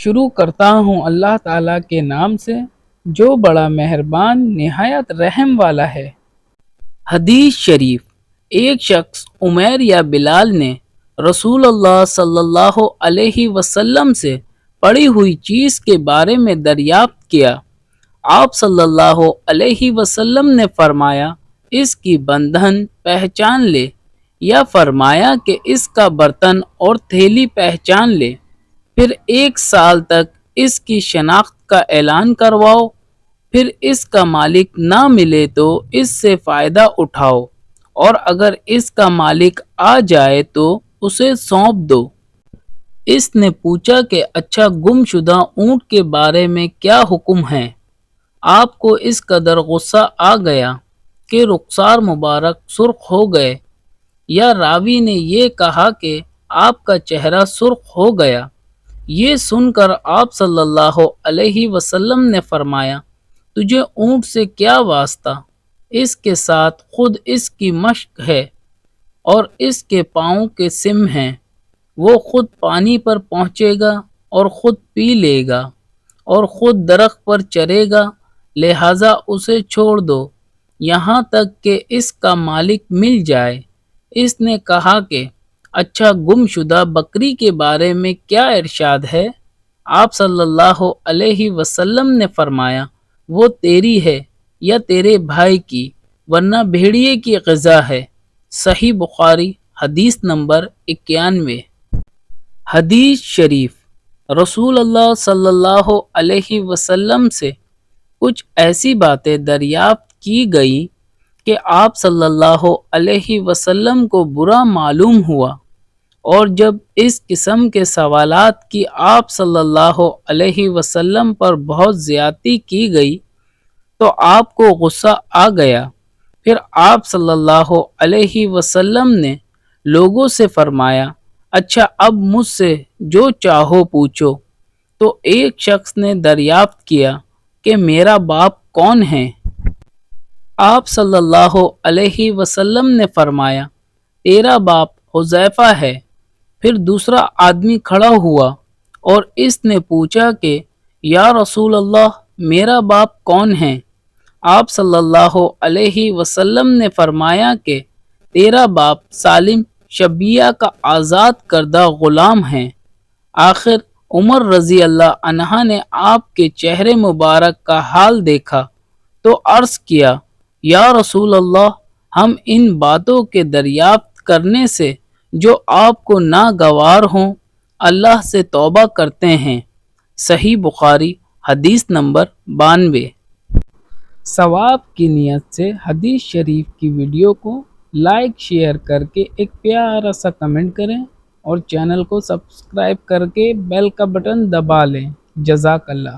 شروع کرتا ہوں اللہ تعالیٰ کے نام سے جو بڑا مہربان نہایت رحم والا ہے۔ حدیث شریف، ایک شخص عمیر یا بلال نے رسول اللہ صلی اللہ علیہ وسلم سے پڑی ہوئی چیز کے بارے میں دریافت کیا۔ آپ صلی اللہ علیہ وسلم نے فرمایا اس کی بندھن پہچان لے، یا فرمایا کہ اس کا برتن اور تھیلی پہچان لے، پھر 1 سال تک اس کی شناخت کا اعلان کرواؤ، پھر اس کا مالک نہ ملے تو اس سے فائدہ اٹھاؤ، اور اگر اس کا مالک آ جائے تو اسے سونپ دو۔ اس نے پوچھا کہ اچھا گم شدہ اونٹ کے بارے میں کیا حکم ہے؟ آپ کو اس قدر غصہ آ گیا کہ رخسار مبارک سرخ ہو گئے، یا راوی نے یہ کہا کہ آپ کا چہرہ سرخ ہو گیا۔ یہ سن کر آپ صلی اللہ علیہ وسلم نے فرمایا تجھے اونٹ سے کیا واسطہ؟ اس کے ساتھ خود اس کی مشق ہے اور اس کے پاؤں کے سم ہیں، وہ خود پانی پر پہنچے گا اور خود پی لے گا اور خود درخت پر چرے گا، لہٰذا اسے چھوڑ دو یہاں تک کہ اس کا مالک مل جائے۔ اس نے کہا کہ اچھا گم شدہ بکری کے بارے میں کیا ارشاد ہے؟ آپ صلی اللہ علیہ وسلم نے فرمایا وہ تیری ہے یا تیرے بھائی کی، ورنہ بھیڑیے کی غذا ہے۔ صحیح بخاری، حدیث نمبر 91۔ حدیث شریف، رسول اللہ صلی اللہ علیہ وسلم سے کچھ ایسی باتیں دریافت کی گئی کہ آپ صلی اللہ علیہ وسلم کو برا معلوم ہوا، اور جب اس قسم کے سوالات کی آپ صلی اللہ علیہ وسلم پر بہت زیادتی کی گئی تو آپ کو غصہ آ گیا۔ پھر آپ صلی اللہ علیہ وسلم نے لوگوں سے فرمایا اچھا اب مجھ سے جو چاہو پوچھو۔ تو ایک شخص نے دریافت کیا کہ میرا باپ کون ہے؟ آپ صلی اللہ علیہ وسلم نے فرمایا تیرا باپ حذیفہ ہے۔ پھر دوسرا آدمی کھڑا ہوا اور اس نے پوچھا کہ یا رسول اللہ میرا باپ کون ہے؟ آپ صلی اللہ علیہ وسلم نے فرمایا کہ تیرا باپ سالم شبیہ کا آزاد کردہ غلام ہے۔ آخر عمر رضی اللہ عنہ نے آپ کے چہرے مبارک کا حال دیکھا تو عرض کیا یا رسول اللہ ہم ان باتوں کے دریافت کرنے سے جو آپ کو ناگوار ہوں اللہ سے توبہ کرتے ہیں۔ صحیح بخاری، حدیث نمبر 92۔ ثواب کی نیت سے حدیث شریف کی ویڈیو کو لائک شیئر کر کے ایک پیارا سا کمنٹ کریں اور چینل کو سبسکرائب کر کے بیل کا بٹن دبا لیں۔ جزاک اللہ۔